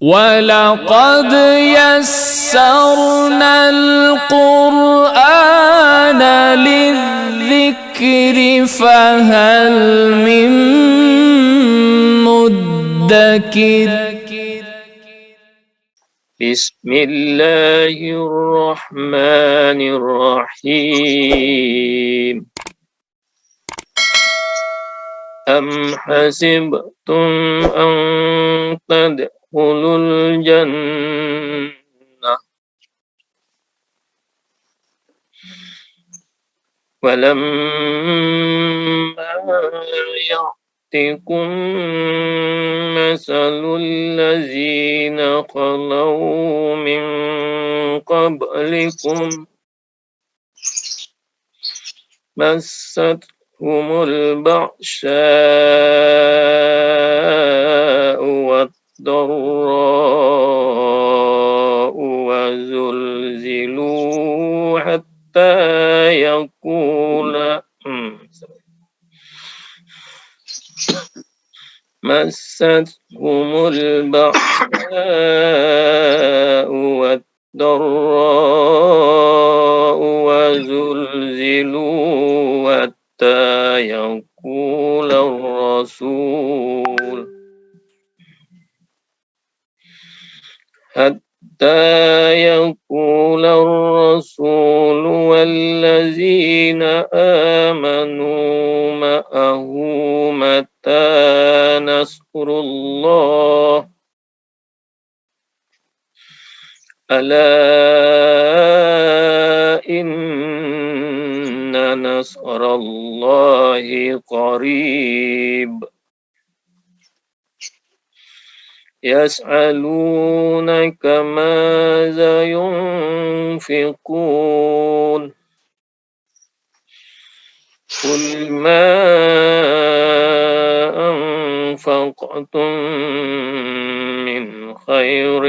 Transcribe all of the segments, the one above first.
وَلَقَدْ يَسَّرْنَا الْقُرْآنَ لِلذِّكْرِ فَهَلْ مِن مُّدَّكِرٍ بسم الله الرحمن الرحيم أم حسبتم أن تدخلوا الجنة ولما يأتكم مثل الذين خلوا من قبلكم مستهم البأساء والضراء وزلزلوا حتى يقول مستهم البأساء والضراء وزلزلوا حتى يقول الرسول والذين آمنوا معه متى نصر الله ألا إن نصر الله قريب يسألونك ماذا ينفقون قل ما أنفقتم من خير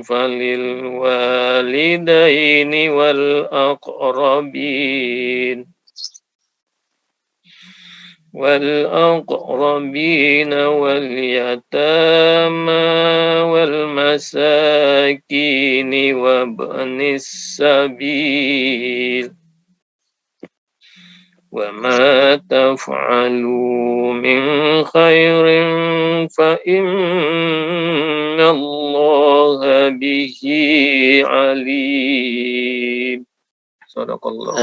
فللوالدين والأقربين واليتامى والمساكين وابن السبيل وما تفعلوا من خير فإن الله به عليم. Sadaqallah.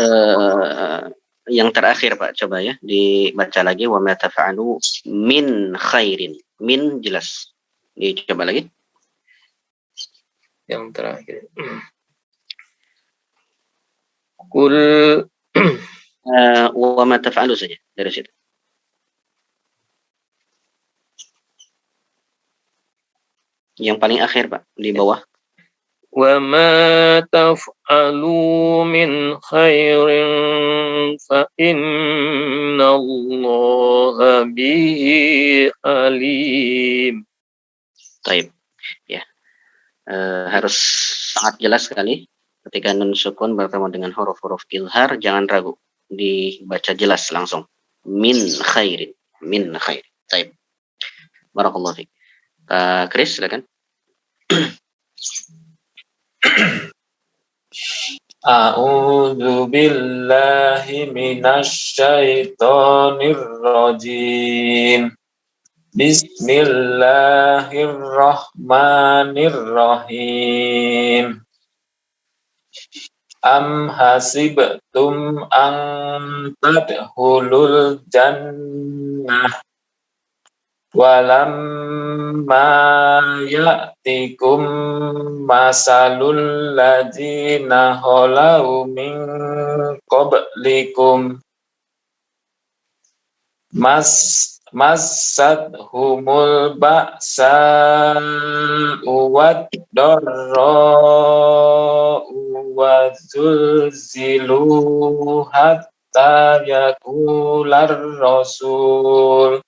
Yang terakhir Pak, coba ya dibaca lagi, wa ma taf'alu min khairin. Min jelas. Dicoba lagi. Yang terakhir. Kul wa ma taf'alu saja dari situ. Yang paling akhir Pak, di bawah. Wa ma taf'alu min khairin fa innallaha bihi alim. Taib. Ya. Harus sangat jelas sekali ketika nun sukun bertemu dengan huruf-huruf izhar, jangan ragu, dibaca jelas langsung. Min khairin. Min khair. Taib. Barakallahu fiik. Chris, silakan. A'udzu billahi minasy syaithanir rajim. Bismillahirrahmanirrahim. Am hasibtum an tadkhulul jannah walamma ya'tikum masalul ladzina khalau min qablikum massatuhumul ba'sa'u wad-dharra'u wa zulzilu hatta yaqular rasul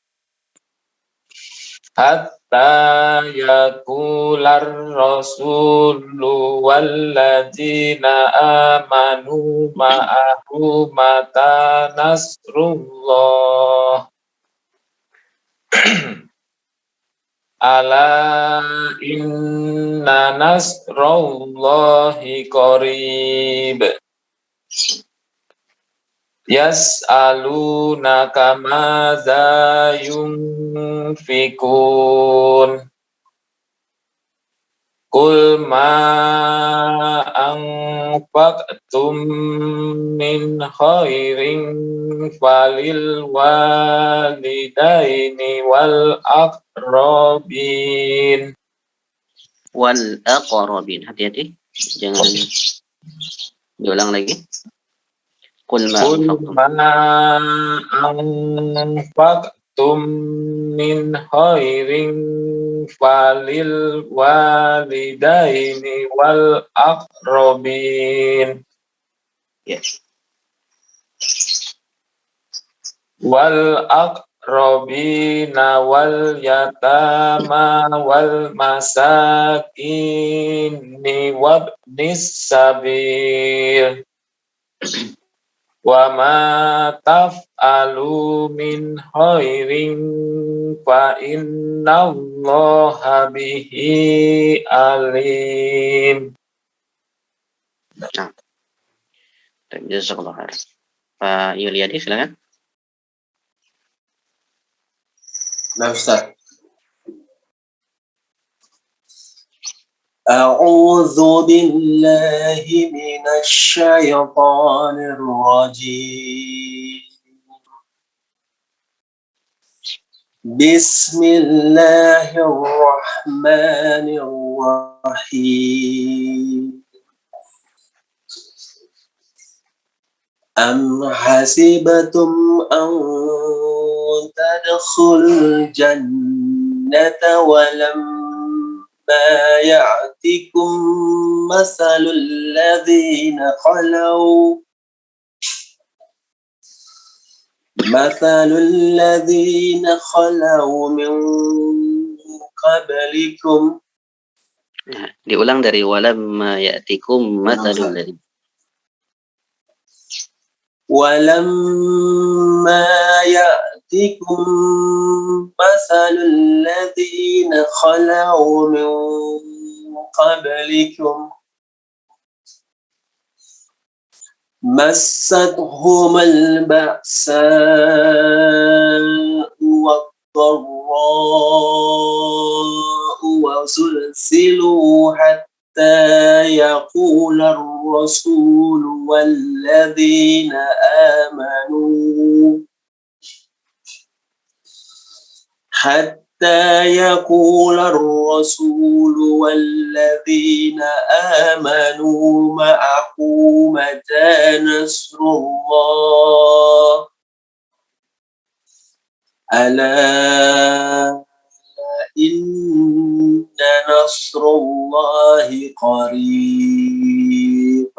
walladzina amanu ma'ahu mata nasrullah Ala inna nasrallahi qarib. Yas'alunaka madza yunfikun. Qul ma anfaqtum min khairin falil walidaini wal aqrabin. Wal aqrabin. Hati-hati. Jangan diulang lagi. Qul ma Qul anfaqtum. ma anfaqtum min khairin falil walidaini wal aqrabin. Yes. Wal aqrabina wal yatama wal masakini wabnis sabil. Wa ma taf'alu min khairin fa innallaha bihi alim. Nah, jazakallah khair. Pak Yuliadi silakan. Nah, Ustaz. A'udzu billahi minasy syaithanir rajim. Bismillahirrahmanirrahim. Am hasibatum an tadkhulul jannata wa lam يأتكم مثل الذين خلوا من قبلكم. Nah, diulang dari walamma ya'tikum mathalul ladzi. Walamma ya'tikum mathalul ladzina khalau min qablikum massatuhum al-ba'sa'u wad-dharra'u wa zulzilu حتى يقول الرسول والذين آمنوا معه متى نصر الله ألا إن نصر الله قريب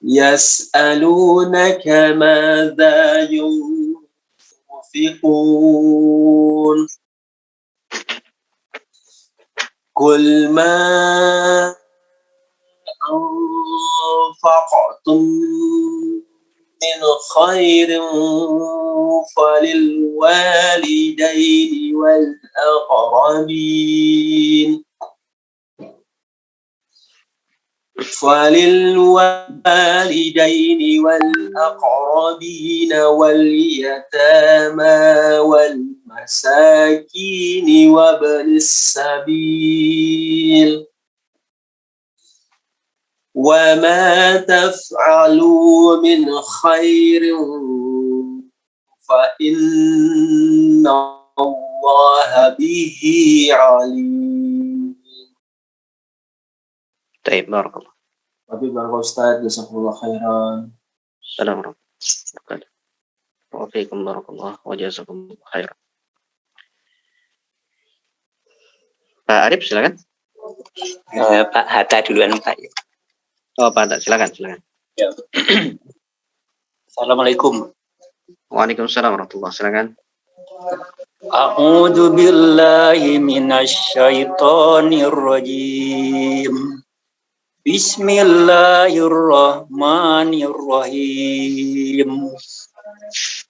يسألونك ماذا ينفقون قل ما أنفقتم من خير فللوالدين والأقربين واليتامى والمساكين وابن السبيل وما تفعلوا من خير فإن الله به عليم. Baik, barakallah. Tapi barakallah Ustaz, jazakumullah khairan. Assalamualaikum warahmatullahi wabarakatuh. Waalaikumsalam barakallah wa jazakumullah khairan. Pak Arif silakan. Pak Hatta duluan Pak. Oh, Pak Hatta silakan. Ya. Assalamualaikum. Waalaikumsalam warahmatullahi wabarakatuh. Silakan. A'udzu billahi minasy syaithanir rajim. Bismillahirrahmanirrahim.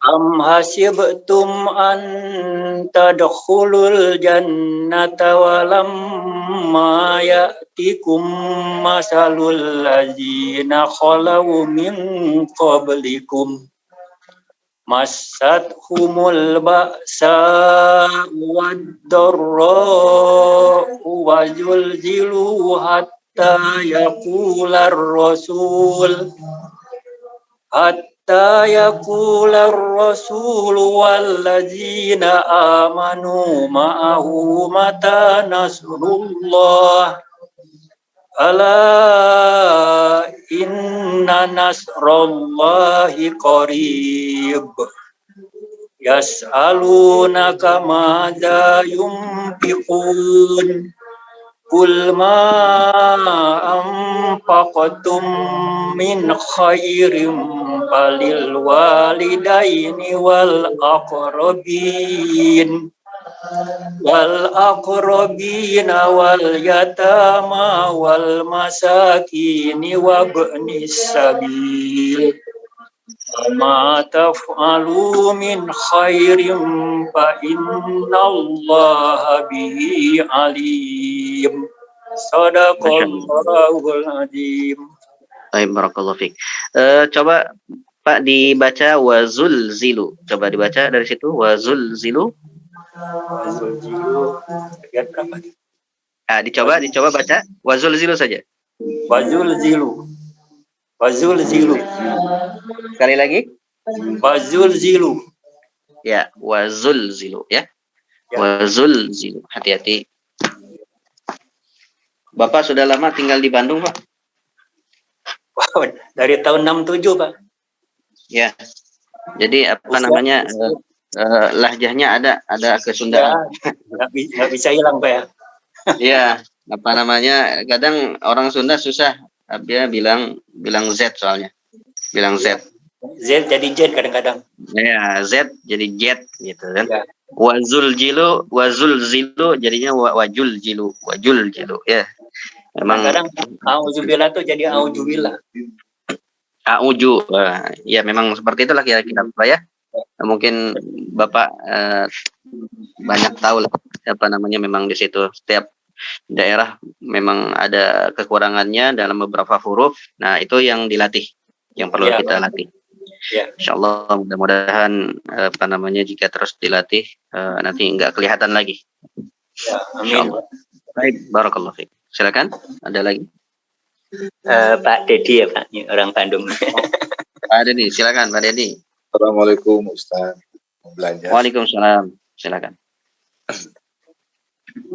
Am hasibtum an tadkhulul jannata walamma ya'tikum masalul ladzina khalaw min qablikum massatuhumul ba'sa wad-dharra wa zulzilu hatta yaqular rasul walladzina amanu ma'ahu mata nasrullah ala inna nasrallahi qarib yas'alunaka madza yunfiqun qul ma anfaqtum min khairin falil walidaini wal aqrabin wal yatama wal masakini wa ibnis sabil ma taf'alu min khairin fa innallaha bihi alim. Shadaqallahul azim. Baik, barakallahu fiik. Coba Pak dibaca wazul zilu. Coba dibaca dari situ wazul zilu. Wazul zilu. Ayat berapa? Dicoba baca wazul zilu saja. Wazul zilu. Wazul zilu. Sekali lagi. Wazul zilu. Ya, wazul zilu ya. Ya. Wazul zilu. Hati-hati. Bapak sudah lama tinggal di Bandung, Pak? Wow, dari tahun 67, Pak. Ya. Jadi apa namanya? Lahjahnya ada kesundaan. Nggak bisa hilang, Pak ya. Iya, apa namanya? Kadang orang Sunda susah dia bilang Z soalnya. Bilang Z. Z jadi jet kadang-kadang. Ya, Z jadi jet gitu kan. Ya. Wazul zilu jadinya wajul jilu ya. Memang Kadang auzubillah tuh jadi auzubillah. auju. Ya memang seperti itulah kira-kira Pak ya. Mungkin Bapak banyak tahu lah apa namanya, memang di situ setiap daerah memang ada kekurangannya dalam beberapa huruf. Nah, itu yang dilatih, yang perlu kita latih. Ya. Insyaallah mudah-mudahan apa namanya, jika terus dilatih nanti enggak kelihatan lagi. Ya, amin. Baik, barakallahu fiik. Silakan, ada lagi? Pak Dedi ya, Pak, orang Bandung. Pak Dedi, silakan Pak Dedi. Assalamualaikum Ustaz. Belajar. Waalaikumsalam. Silakan.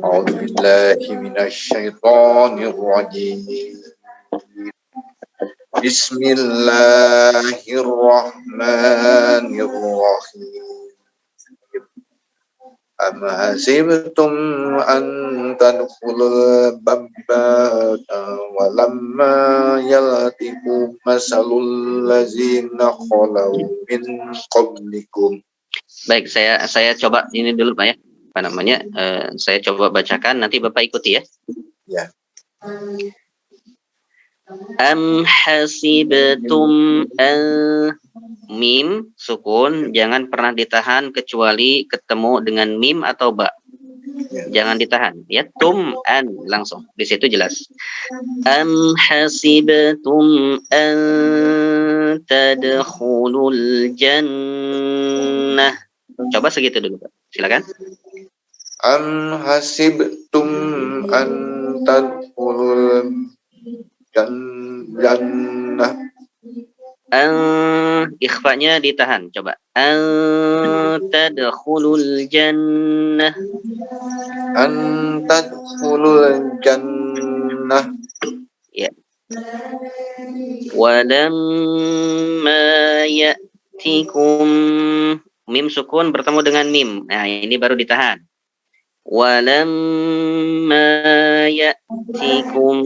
A'udzubillahi minasyaitonir rajim. Bismillahirrahmanirrahim. Am hasibtum an tadkhulul babata wa lamma yalatikum masalul ladzina khalaw min qablikum. Baik, saya coba ini dulu Pak ya. Apa namanya? Saya coba bacakan, nanti Bapak ikuti ya. Ya. Am hasibtum mim sukun jangan pernah ditahan kecuali ketemu dengan mim atau ba. Jangan ditahan ya. Tum an langsung di situ jelas. Am hasibtum an tadkhulul jannah. Coba segitu dulu Pak. Silakan. Am hasibtum an tadkhulul jannah. Ikhfanya ditahan, coba. Tadkhulul jannah. Tadkhulul jannah. Ya. Walamma ya'tikum, mim sukun bertemu dengan mim. Nah, ini baru ditahan. Walamma ya'tikum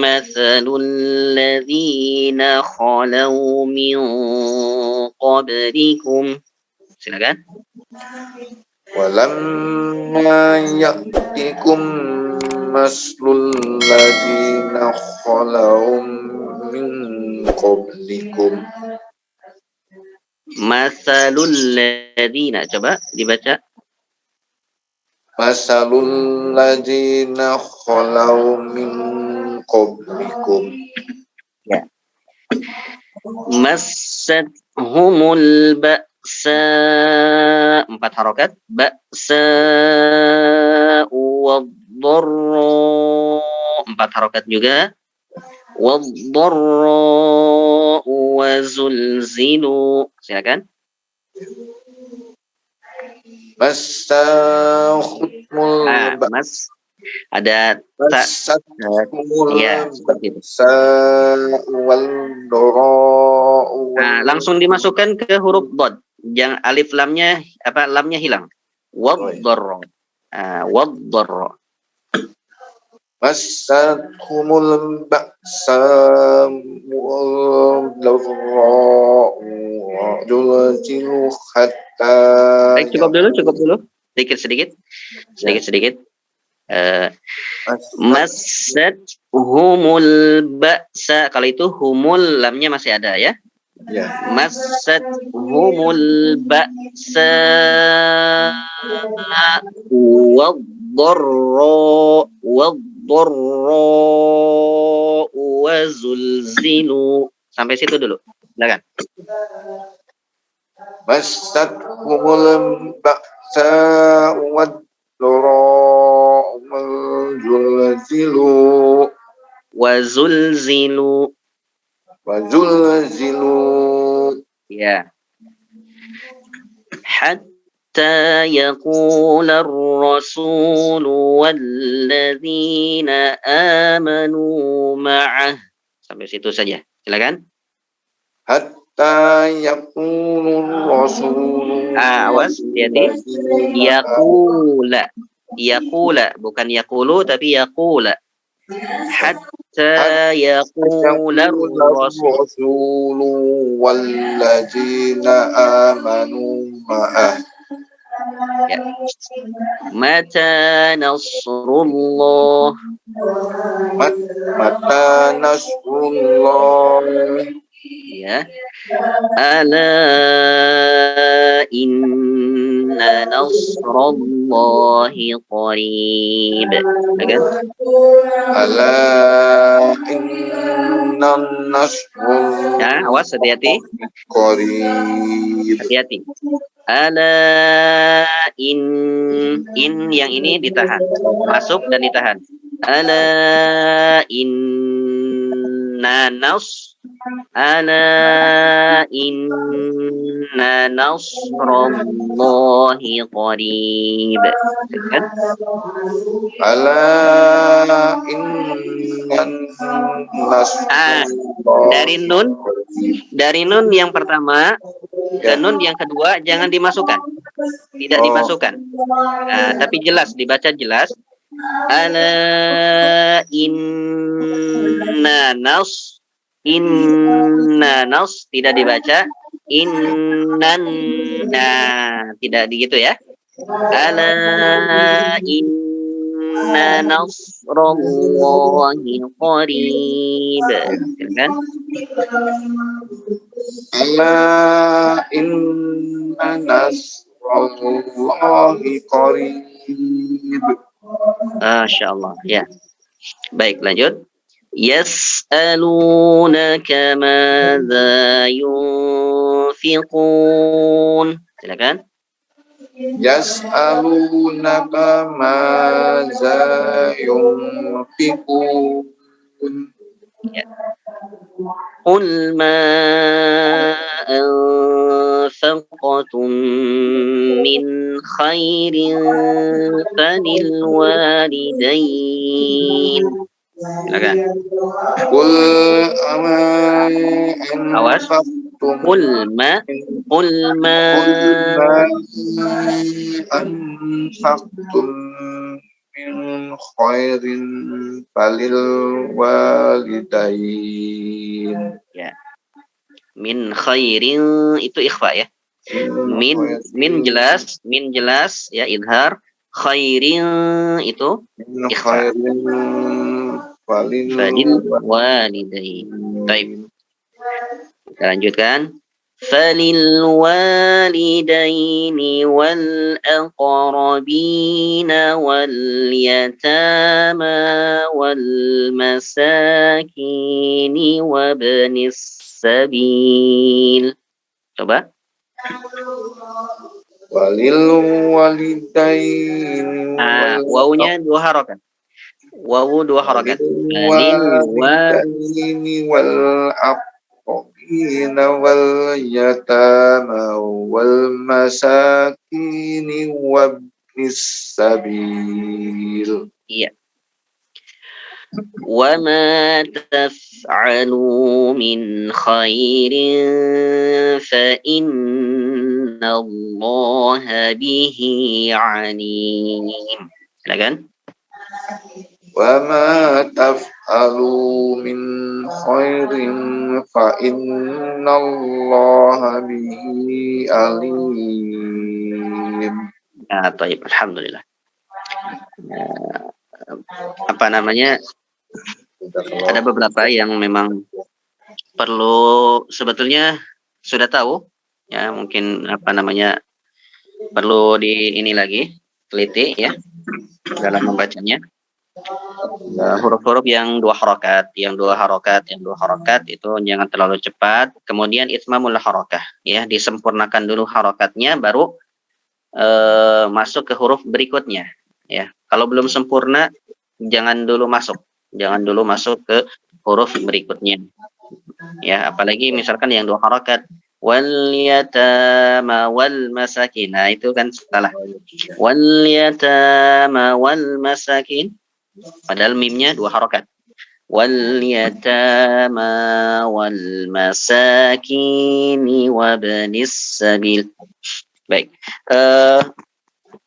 mathalul ladzina khalaw min qablikum. Silakan. Walamma ya'tikum maslul ladzina khalaw min qablikum. Masalul ladzina, coba dibaca. Masalul ladzina khalau min qablikum. Ya. Massatuhumul ba'sa, 4 harokat. Ba'sa wadh-dharra, 4 harokat juga. Wadh-dharra wa zulzilu. Silakan. Massahumul Mas ada tak Massahumul ya seperti itu. wal dhara'u. Langsung dimasukkan ke huruf dad. Jangan alif lamnya lamnya hilang. Wadh-dharra. Wadh-dharra. Massahumul ba'sa wal dhara'u wa zulzilu hatta. Baik, cukup dulu. Sedikit. Massat humul ba'sa. Kalau itu humul lamnya masih ada ya. Ya. Massat humul ba'sa wadh-dharra wa zulzilu. Sampai situ dulu. Silakan. Massahumul ba'sa wad dhara'u Wa zulzilu. Ya. Hatta yaqula ar-rasul walladzina amanu ma'ah. Sampai situ saja. Silakan. Hatta yaqulur rasul. Awas, hati-hati. Yaqula, bukan yaqulu tapi yaqula. Hatta yaqular rasul walladzina amanu ma'ah. ya. Mata nasrullah. Mata nasrullah. Ya. Ala inna nasrallahi qarib. Kan? Ala inna nasrullah. Nah, awas, hati-hati. Qarib. Hati-hati. Ala in yang ini ditahan. Masuk dan ditahan. Ala inna nasrallahi qarib. Kan? Ala inna nasrallahi. Dari nun yang pertama ke nun yang kedua jangan dimasukkan. Tidak dimasukkan. Tapi jelas, dibaca jelas. Ala inna nas tidak dibaca tidak begitu ya. Ala inna nasrallahi qarib. Kan? Ala inna nasrallahi qarib. Masya Allah ya. Baik, lanjut. Yas'alunaka madza yunfiqun. Silakan. Yas'alunaka madza yunfiqun. Ya. Qul ma anfaqtum min khairin falil walidain. Silakan. Qul ama Awas. Qul ma anfaqtum min khairin falil walidain. Ya. Min khairin itu ikhfa ya. Min jelas ya, idhar. Khairin itu ikhfa. Falil walidain. Baik. Kita lanjutkan. فللوالدين والأقربين واليتامى والمساكين وابن السبيل. Coba. Walil walidain Wawunya dua harokat. Wawu dua harokat. walidaini wal aqrabina wal yatama wal masakini wabnis sabil. Iya. وما تفعلوا من خير فإن الله به عليم. Silakan. وما تفعلوا من خير فإن الله به عليم. Baik, alhamdulillah. Apa namanya? Ada beberapa yang memang perlu sebetulnya sudah tahu ya, mungkin apa namanya perlu di ini lagi teliti ya dalam membacanya. Huruf-huruf yang dua harokat itu jangan terlalu cepat. Kemudian itmamul harokah ya, disempurnakan dulu harokatnya baru masuk ke huruf berikutnya ya. Kalau belum sempurna jangan dulu masuk ke huruf berikutnya ya, apalagi misalkan yang dua harokat wal yatama wal masakin, nah itu kan salah. Wal yatama wal masakin, padahal mimnya dua harokat. Wal yatama wal masakin wabnis sabil. Baik,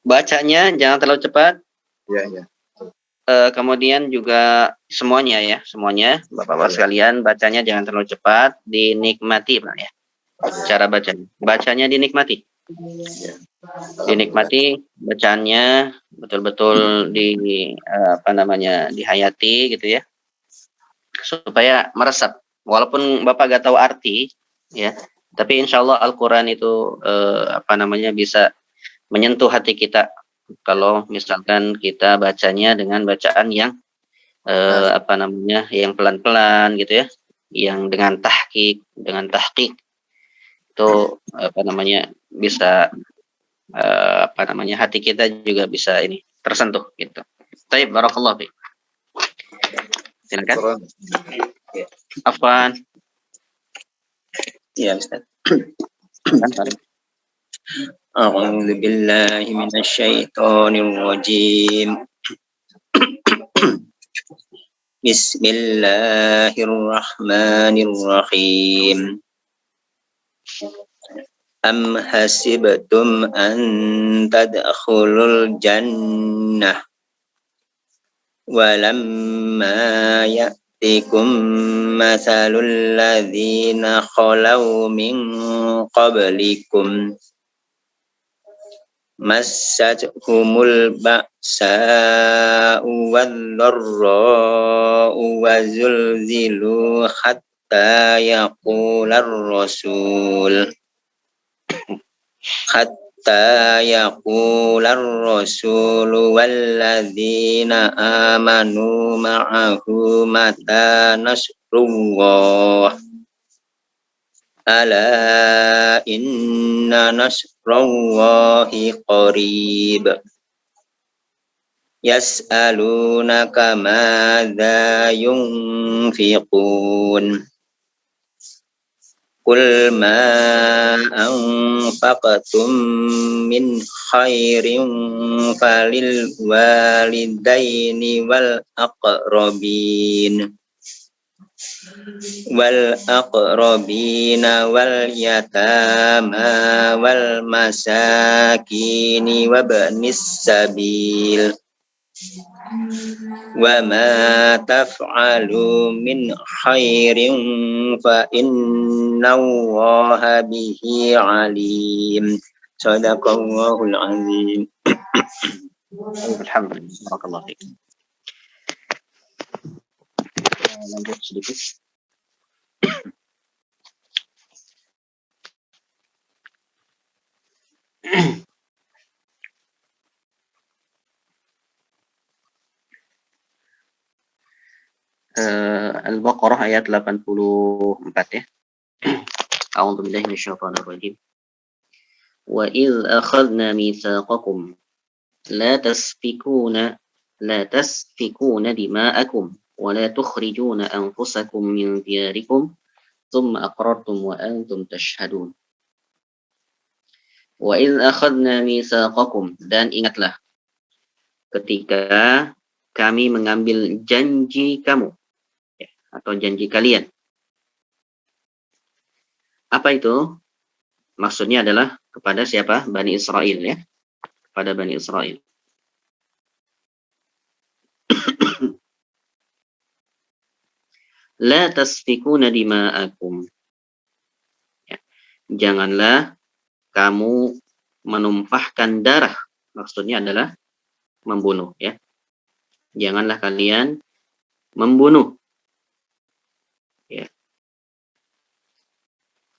bacanya jangan terlalu cepat. Ya. Kemudian juga semuanya Bapak-bapak sekalian, bacanya jangan terlalu cepat, dinikmati Pak ya. Cara bacanya dinikmati. Dinikmati bacaannya, betul-betul dihayati gitu ya. Supaya meresap. Walaupun Bapak gak tahu arti ya, tapi insya Allah Al-Qur'an itu bisa menyentuh hati kita kalau misalkan kita bacanya dengan bacaan yang yang pelan-pelan gitu ya, yang dengan tahqiq itu bisa hati kita juga bisa ini tersentuh gitu. Baik, barakallahu fiik. Silakan. Afwan. Ya, Ustaz. أعوذ بالله من الشيطان الرجيم بسم الله الرحمن الرحيم أم حسبتم أن تدخلوا الجنة ولما يأتكم مثل الذين خلوا من قبلكم مستهم البأساء والضراء وزلزلوا حتى يقول الرسول والذين آمنوا معه متى نصر الله ألا إن نصر الله قريب يسألونك ماذا ينفقون قل ما أنفقتم من خير فللوالدين والأقربين واليتامى والمساكين وابن السبيل وما تفعلوا من خير فإن الله به عليم صدق الله العظيم. Alhamdulillah, barakallahu fiik. Lanjut sedikit. Al-Baqarah ayat 84 ya. A'udzu billahi minasyaitonir rajim. Wa idz akhadna mitsaqakum la tasfikuna dima'akum wa la tukhrijuna anfusakum min diyarikum thumma aqrartum wa antum tashhadun. Wa idz akhadna mitsaqakum, dan ingatlah ketika kami mengambil janji kamu, ya, atau janji kalian. Apa itu? Maksudnya adalah kepada siapa? Bani Israel, ya. Kepada Bani Israel. La tasfikuna dima'akum. Ya. Janganlah kamu menumpahkan darah. Maksudnya adalah membunuh, ya. Janganlah kalian membunuh. Ya.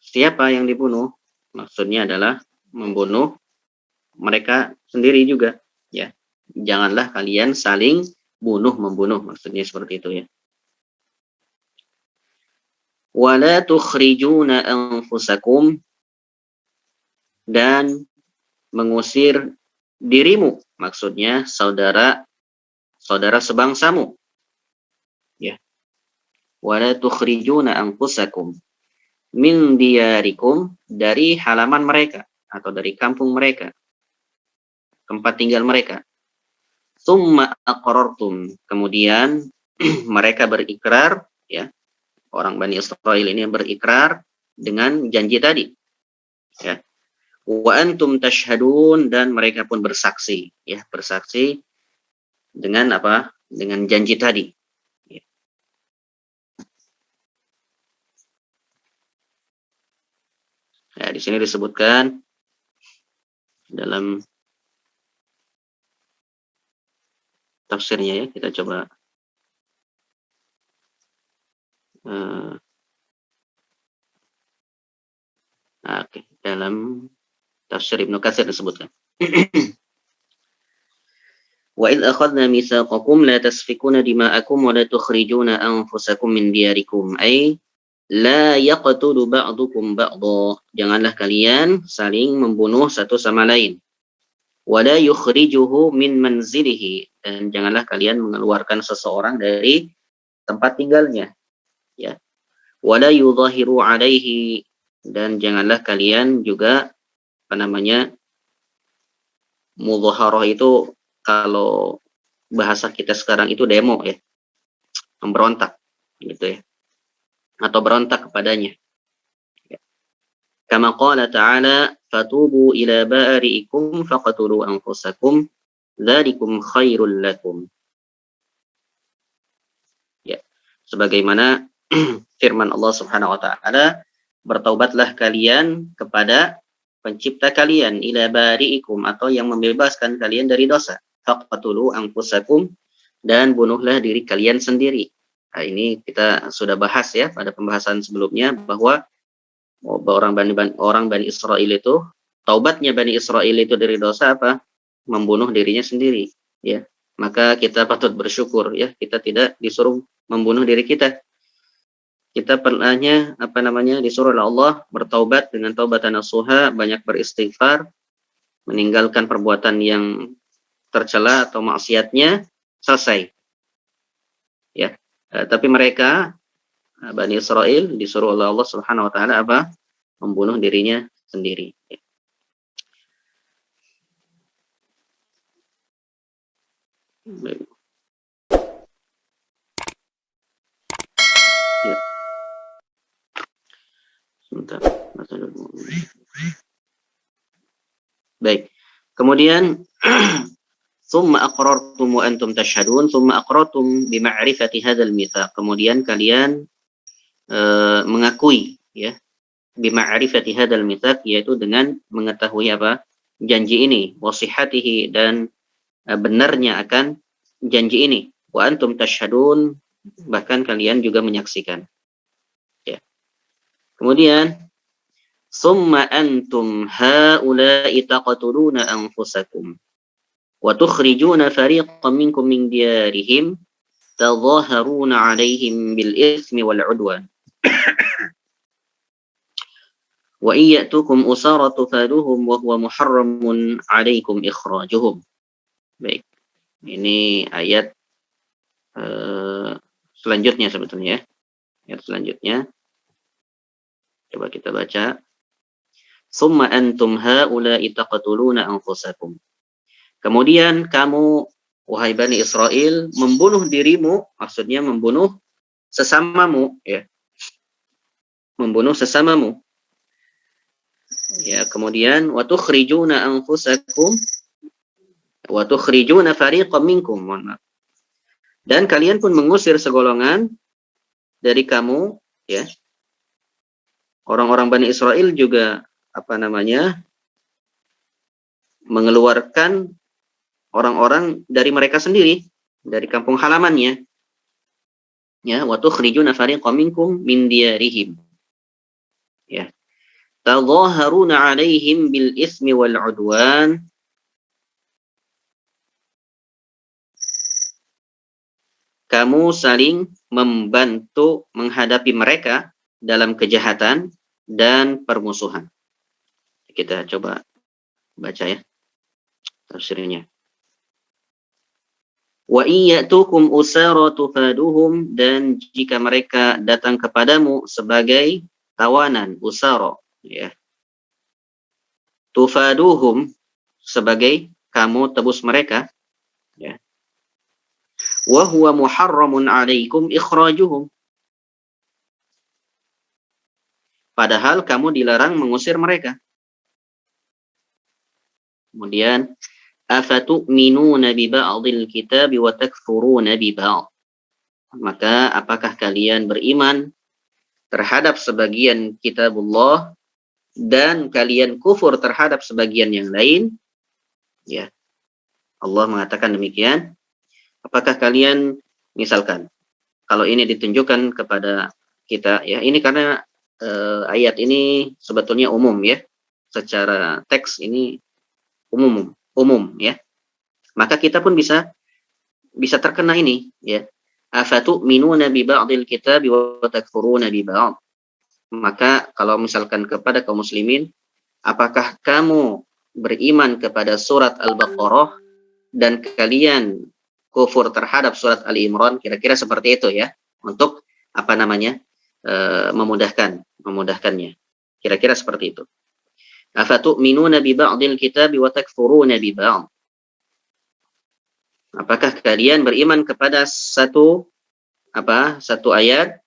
Siapa yang dibunuh? Maksudnya adalah membunuh mereka sendiri juga, ya. Janganlah kalian saling bunuh-membunuh, maksudnya seperti itu, ya. Wala tukhrijuna anfusakum, dan mengusir dirimu, maksudnya saudara sebangsamu, ya. Wala tukhrijuna anfusakum min diyarikum, dari halaman mereka atau dari kampung mereka, tempat tinggal mereka. Summa aqrartum, kemudian mereka berikrar, ya. Orang Bani Israil ini berikrar dengan janji tadi, ya. Wa antum tashhadun, dan mereka pun bersaksi, ya, bersaksi dengan apa? Dengan janji tadi. Ya. Ya, di sini disebutkan dalam tafsirnya, ya, kita coba oke, dalam tafsir Ibnu Katsir disebutkan. Wa idz akhadna mitsaqakum la tasfikuna dima'akum wa la tukhrijuna anfusakum min diyarikum, ay la yaqtulu ba'dukum ba'dha, janganlah kalian saling membunuh satu sama lain. Wa la yukhrijuhu min manzilihi, dan janganlah kalian mengeluarkan seseorang dari tempat tinggalnya, ya. Wa la yudhahiru alaihi, dan janganlah kalian juga mudhaharah itu kalau bahasa kita sekarang itu demo, ya, memberontak gitu, ya, atau berontak kepadanya, ya. Kama qala ta'ala fatubu ila bari'ikum faqtulu anfusakum dzalikum khairul lakum, ya, sebagaimana firman Allah Subhanahu wa taala, bertaubatlah kalian kepada pencipta kalian, ila bari'ikum, atau yang membebaskan kalian dari dosa, faqtulu anfusakum, dan bunuhlah diri kalian sendiri. Nah, ini kita sudah bahas, ya, pada pembahasan sebelumnya, bahwa orang Bani Israil itu, taubatnya Bani Israil itu dari dosa apa? Membunuh dirinya sendiri, ya. Maka kita patut bersyukur, ya, kita tidak disuruh membunuh diri kita. Kita pernahnya disuruh oleh Allah bertaubat dengan taubatan nasuha, banyak beristighfar, meninggalkan perbuatan yang tercela atau maksiatnya, selesai, ya. Tapi mereka Bani Israil disuruh oleh Allah Subhanahu wa taala apa? Membunuh dirinya sendiri, ya. Baik. Ya. Sebentar. Baik. Kemudian summa aqrartum wa antum tashhadun, summa aqrartum bima'rifati hadzal mitsaq. Kemudian kalian mengakui, ya, bima'rifati hadzal mitsaq, yaitu dengan mengetahui apa? Janji ini, wasihatihi, dan benarnya akan janji ini. Wa antum tashhadun, bahkan kalian juga menyaksikan, ya. Kemudian Summa antum haula'i taqtuluna anfusakum wa tukhrijuna fariqan minkum min diyarihim tadhaharuna 'alaihim bil itsmi wal 'udwan wa iyyatukum usara tufaduhum wa huwa muharramun 'alaikum ikhrajuhum. Baik. Ini ayat selanjutnya sebetulnya ya. Ayat selanjutnya. Coba kita baca. Summa antum haula'i taqtuluna anfusakum. Kemudian kamu, wahai Bani Israel, membunuh dirimu, maksudnya membunuh sesamamu, ya. Membunuh sesamamu. Ya, kemudian wa tukhrijuna anfusakum wa tukhrijuna fariqam minkum. Dan kalian pun mengusir segolongan dari kamu, ya. Orang-orang Bani Israel juga mengeluarkan orang-orang dari mereka sendiri, dari kampung halamannya. Ya, wa tukhrijuna fariqam minkum min diyarihim. Ya. Tadhaharuna 'alaihim bil ismi wal 'udwan. Kamu saling membantu menghadapi mereka dalam kejahatan dan permusuhan. Kita coba baca ya tafsirnya. Wa iyyatukum usara tufaduhum, dan jika mereka datang kepadamu sebagai tawanan, usara, ya. Tufaduhum sebagai kamu tebus mereka, ya. Wa huwa muharramun 'alaikum ikhrajuhum. Padahal kamu dilarang mengusir mereka. Kemudian afatu'minuna bi ba'dil kitabi wa takfuruna bi ba'd. Maka apakah kalian beriman terhadap sebagian kitabullah dan kalian kufur terhadap sebagian yang lain? Ya. Allah mengatakan demikian. Apakah kalian, misalkan kalau ini ditunjukkan kepada kita, ya, ini karena ayat ini sebetulnya umum, ya. Secara teks ini umum, ya. Maka kita pun bisa terkena ini, ya. Afatu'minuna bi ba'dil kitabi wa takfuruna bi ba'd. Maka kalau misalkan kepada kaum muslimin, apakah kamu beriman kepada surat Al-Baqarah dan kalian kufur terhadap surat Ali Imran? Kira-kira seperti itu, ya. Untuk memudahkannya. Kira-kira seperti itu. Afatu'minuna bi ba'dil kitabi wa takfuruna bi ba'd. Apakah kalian beriman kepada satu ayat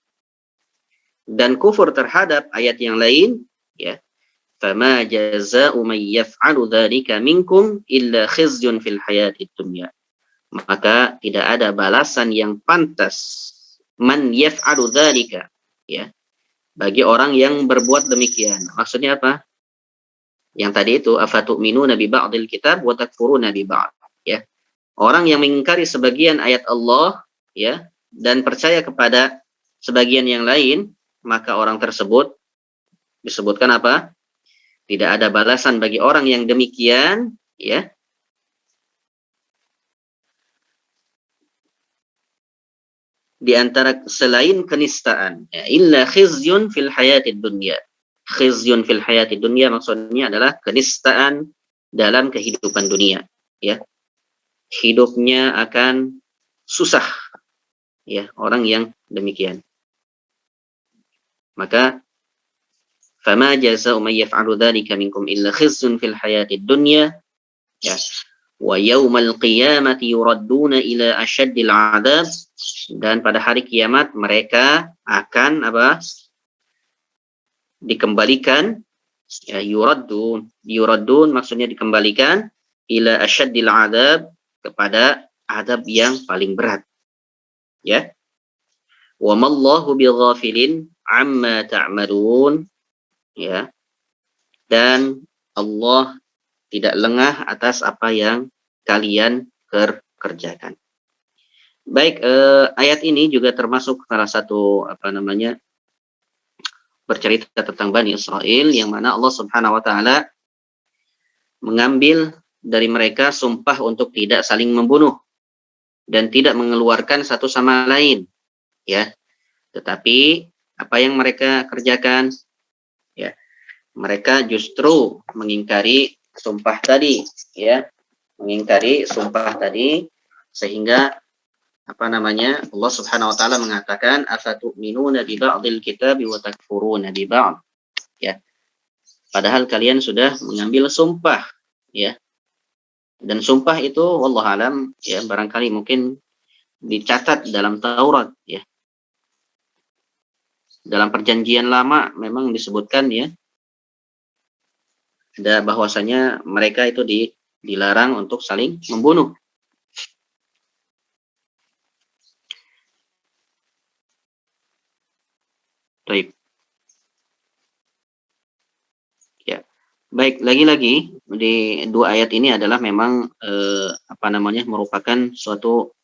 dan kufur terhadap ayat yang lain, ya. Fama jazaa'u man yaf'alu dzalika minkum illa khizyun fil hayatid dunya. Maka tidak ada balasan yang pantas man yaf'alu dzalika, ya, bagi orang yang berbuat demikian. Maksudnya apa? Yang tadi itu, afatu'minuna bi ba'dil kitab wa takfuruna bi ba'd, ya. Orang yang mengingkari sebagian ayat Allah, ya, dan percaya kepada sebagian yang lain, maka orang tersebut disebutkan apa? Tidak ada balasan bagi orang yang demikian, ya. Di antara selain kenistaan, ya, illa khizyun fil hayatid dunya. Khizyun fil hayatid dunya maksudnya adalah kenistaan dalam kehidupan dunia, ya. Hidupnya akan susah, ya, orang yang demikian. Maka fama jazaa'u man yaf'alu dzalika minkum illa khizyun fil hayatid dunya, ya. Wa yaumal qiyamati yuradduna ila asyaddil 'adzab, dan pada hari kiamat mereka akan dikembalikan, ya, yuradun maksudnya dikembalikan, ila asyaddil 'adzab, kepada azab yang paling berat, ya. Wa mallahu bighafilin amma ta'malun, ya. Dan Allah tidak lengah atas apa yang kalian kerjakan. Baik, ayat ini juga termasuk salah satu bercerita tentang Bani Israel yang mana Allah Subhanahu wa taala mengambil dari mereka sumpah untuk tidak saling membunuh dan tidak mengeluarkan satu sama lain, ya. Tetapi apa yang mereka kerjakan, ya, mereka justru mengingkari sumpah tadi, ya, mengingkari sumpah tadi, sehingga apa namanya, Allah Subhanahu wa taala mengatakan afatu'minuna bi ba'dil kitabi wa takfuruna bi ba'd, ya. Padahal kalian sudah mengambil sumpah, ya. Dan sumpah itu wallahu alam, ya, barangkali mungkin dicatat dalam Taurat, ya. Dalam perjanjian lama memang disebutkan, ya, ada bahwasanya mereka itu dilarang untuk saling membunuh. Baik. Ya. Baik, lagi-lagi di dua ayat ini adalah memang apa namanya, merupakan suatu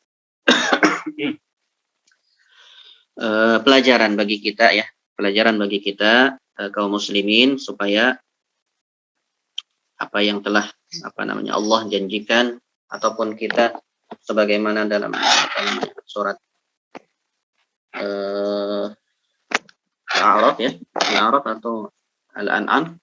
pelajaran bagi kita, ya. Pelajaran bagi kita kaum muslimin supaya apa yang telah apa namanya Allah janjikan ataupun kita sebagaimana dalam surat Al-A'raf, ya, Al-A'raf atau Al-An'am,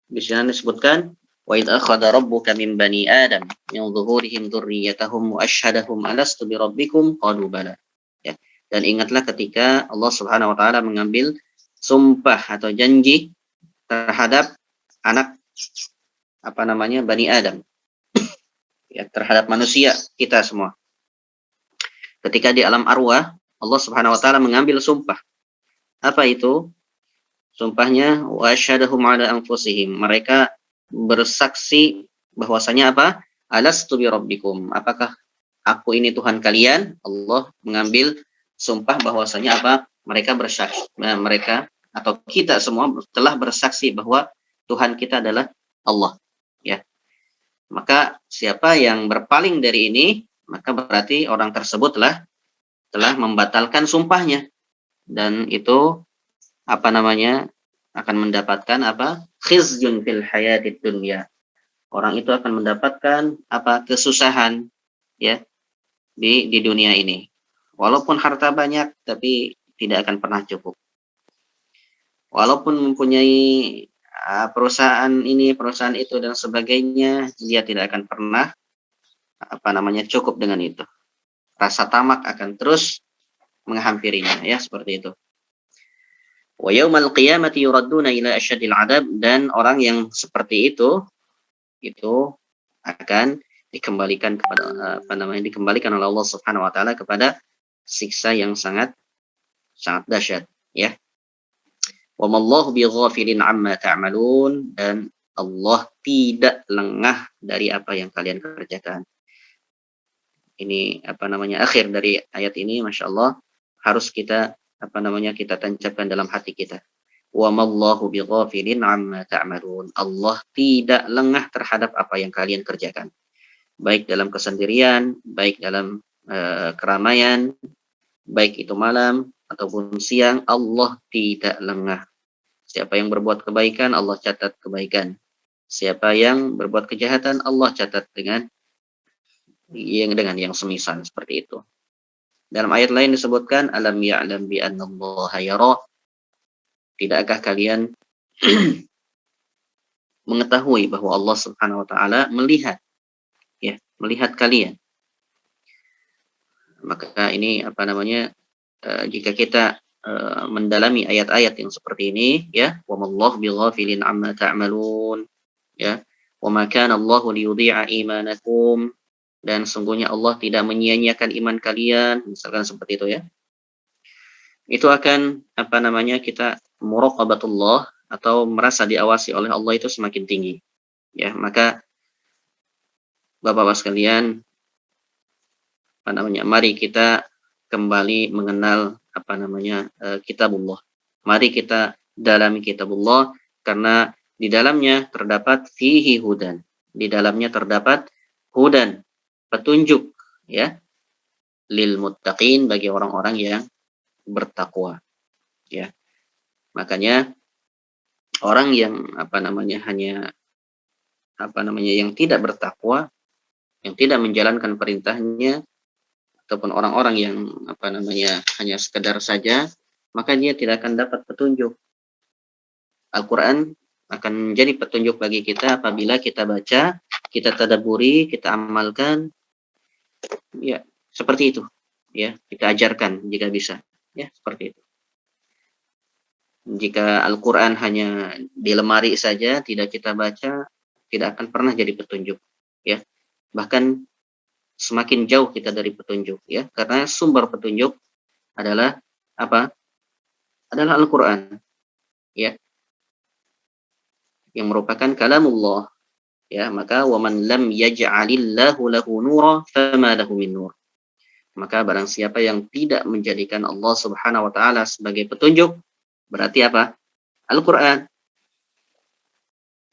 di sana disebutkan wa idz akhadha rabbuka min bani adam min dhuhurihim dzurriyyatahum wa asyhadahum alastu bi rabbikum qalu bala, ya. Dan ingatlah ketika Allah Subhanahu wa taala mengambil sumpah atau janji terhadap anak apa namanya Bani Adam, ya, terhadap manusia kita semua. Ketika di alam arwah Allah Subhanahu wa taala mengambil sumpah. Apa itu? Sumpahnya wa asyhadahum ala anfusihim. Mereka bersaksi bahwasanya apa? Alastu bi rabbikum. Apakah aku ini Tuhan kalian? Allah mengambil sumpah bahwasanya apa? Mereka bersaksi, mereka atau kita semua telah bersaksi bahwa Tuhan kita adalah Allah, ya. Maka siapa yang berpaling dari ini, maka berarti orang tersebut telah membatalkan sumpahnya, dan itu apa namanya akan mendapatkan apa? Khizyun fil hayatid dunya. Orang itu akan mendapatkan apa? Kesusahan, ya, di dunia ini. Walaupun harta banyak tapi tidak akan pernah cukup. Walaupun mempunyai perusahaan ini, perusahaan itu dan sebagainya, dia tidak akan pernah apa namanya cukup dengan itu. Rasa tamak akan terus menghampirinya, ya, seperti itu. Wa yaumal qiyamati yuradduna ila asyadil adab, dan orang yang seperti itu akan dikembalikan kepada apa namanya dikembalikan oleh Allah Subhanahu wa taala kepada siksa yang sangat dahsyat, ya. Wa mallahu bighafilin amma ta'malun, dan Allah tidak lengah dari apa yang kalian kerjakan. Ini apa namanya akhir dari ayat ini, Masya Allah, harus kita apa namanya kita tancapkan dalam hati kita. Wa mallahu bighafilin amma ta'malun. Allah tidak lengah terhadap apa yang kalian kerjakan. Baik dalam kesendirian, baik dalam keramaian, baik itu malam ataupun siang, Allah tidak lengah. Siapa yang berbuat kebaikan, Allah catat kebaikan. Siapa yang berbuat kejahatan, Allah catat dengan yang semisal seperti itu. Dalam ayat lain disebutkan alam ya'lam bi annallaha yara. Tidakkah kalian mengetahui bahwa Allah Subhanahu wa taala melihat, ya, melihat kalian. Maka ini apa namanya jika kita mendalami ayat-ayat yang seperti ini, ya, wa mallahu bighafilin amma ta'malun, ya, wa ma kana Allahu liyudhi'a imanakum, dan sungguhnya Allah tidak menyia-nyiakan iman kalian, misalkan seperti itu, ya. Itu akan apa namanya kita muraqabatullah atau merasa diawasi oleh Allah itu semakin tinggi, ya. Maka Bapak-bapak sekalian, apa namanya mari kita kembali mengenal apa namanya kitabullah. Mari kita dalami kitabullah, karena di dalamnya terdapat fihi hudan. Di dalamnya terdapat hudan, petunjuk, ya, lil muttaqin, bagi orang-orang yang bertakwa. ya. Makanya orang yang yang tidak bertakwa, yang tidak menjalankan perintahnya, ataupun orang-orang yang hanya sekedar saja, maka dia tidak akan dapat petunjuk. Al-Quran akan menjadi petunjuk bagi kita apabila kita baca, kita tadabburi, kita amalkan, ya seperti itu, ya kita ajarkan jika bisa, ya seperti itu. Jika Al-Quran hanya di lemari saja, tidak kita baca, tidak akan pernah jadi petunjuk, ya. Bahkan semakin jauh kita dari petunjuk, ya, karena sumber petunjuk adalah apa? Adalah Al-Quran, ya, yang merupakan kalamullah, ya. Maka waman lam yaj'alillahu lahu nura fama lahu min nur. Maka barang siapa yang tidak menjadikan Allah Subhanahu wa taala sebagai petunjuk, berarti apa? Al-Quran,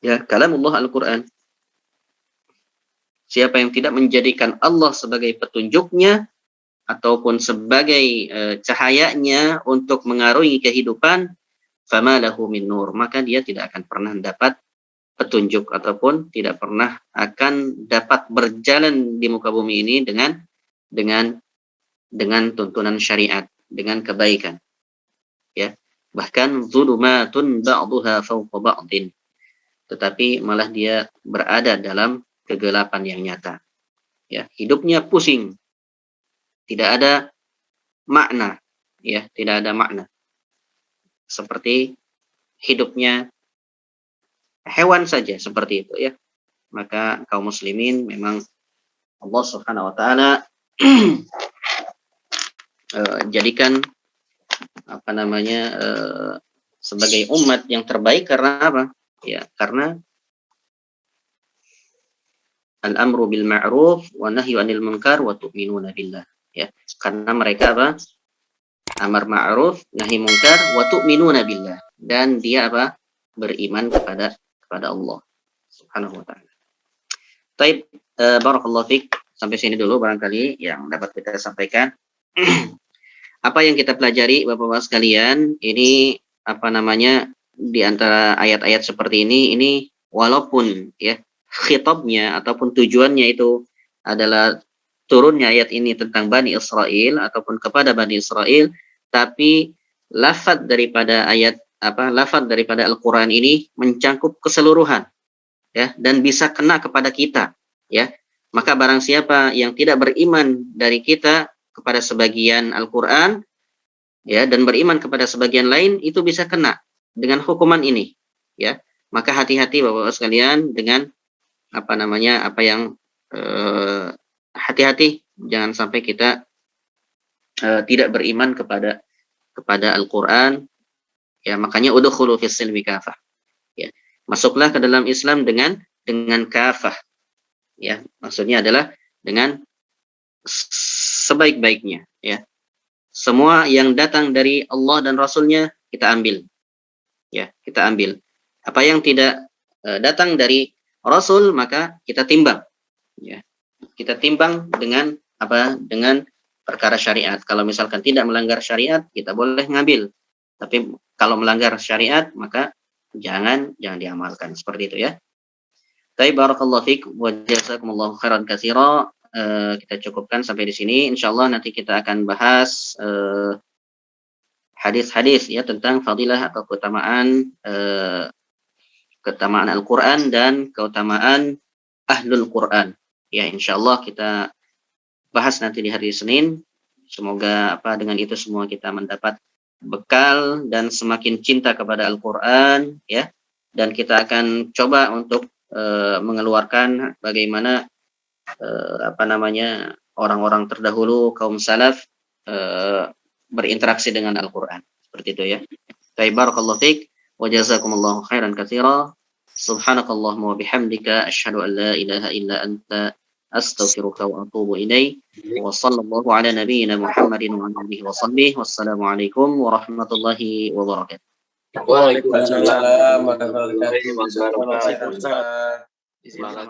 ya, kalamullah Al-Quran. Siapa yang tidak menjadikan Allah sebagai petunjuknya ataupun sebagai cahayanya untuk mengarungi kehidupan, fama lahu min nur, maka dia tidak akan pernah dapat petunjuk ataupun tidak pernah akan dapat berjalan di muka bumi ini dengan tuntunan syariat, dengan kebaikan, ya. Bahkan zulumatun ba'duha fawqa ba'din, tetapi malah dia berada dalam kegelapan yang nyata, ya. Hidupnya pusing, tidak ada makna, ya, tidak ada makna, seperti hidupnya hewan saja, seperti itu, ya. Maka kaum muslimin memang Allah Subhanahu wa taala jadikan sebagai umat yang terbaik karena apa? Ya, karena al-amru bil ma'ruf wa nahyu 'anil munkar wa tu'minuna billah, ya. Karena mereka apa? Amar ma'ruf, nahi munkar, wa tu'minuna billah, dan dia apa? Beriman kepada Allah Subhanahu wa taala. Baik, barakallahu fiik. Sampai sini dulu barangkali yang dapat kita sampaikan. Apa yang kita pelajari Bapak-bapak sekalian, ini di antara ayat-ayat seperti ini walaupun, ya, khitabnya ataupun tujuannya itu adalah turunnya ayat ini tentang Bani Israel ataupun kepada Bani Israel, tapi lafaz daripada Al-Quran ini mencangkup keseluruhan, ya, dan bisa kena kepada kita, ya. Maka barang siapa yang tidak beriman dari kita kepada sebagian Al-Quran, ya, dan beriman kepada sebagian lain, itu bisa kena dengan hukuman ini, ya. Maka hati-hati Bapak-bapak sekalian dengan hati-hati jangan sampai kita tidak beriman kepada Al-Quran, ya. Makanya udkhulu fis silmi kafah, ya, masuklah ke dalam Islam dengan kafah, ya. Maksudnya adalah dengan sebaik-baiknya, ya. Semua yang datang dari Allah dan Rasulnya kita ambil, ya, kita ambil. Apa yang tidak datang dari Rasul maka kita timbang, ya. Kita timbang dengan perkara syariat. Kalau misalkan tidak melanggar syariat, kita boleh ngambil. Tapi kalau melanggar syariat maka jangan diamalkan, seperti itu, ya. Baik, barakallahu fiik wa jazakumullahu khairan katsira. Kita cukupkan sampai di sini. Insyaallah nanti kita akan bahas hadis-hadis, ya, tentang fadilah atau keutamaan Al-Quran dan keutamaan Ahlul Quran. Ya, insyaallah kita bahas nanti di hari Senin. Semoga dengan itu semua kita mendapat bekal dan semakin cinta kepada Al-Quran, ya. Dan kita akan coba untuk mengeluarkan bagaimana orang-orang terdahulu kaum salaf berinteraksi dengan Al-Quran, seperti itu, ya. Barakallahu fiik wa jazakumullahu khairan katsira. Subhanakallahumma wa bihamdika asyhadu an la ilaha illa anta astaghfiruka wa atubu ilaik. Wa sallallahu ala nabiyyina Muhammadin wa alihi wa sahbihi. Wassalamu alaikum warahmatullahi wabarakatuh. Waalaikumsalam warahmatullahi wabarakatuh. Waalaikumsalam. Semangat.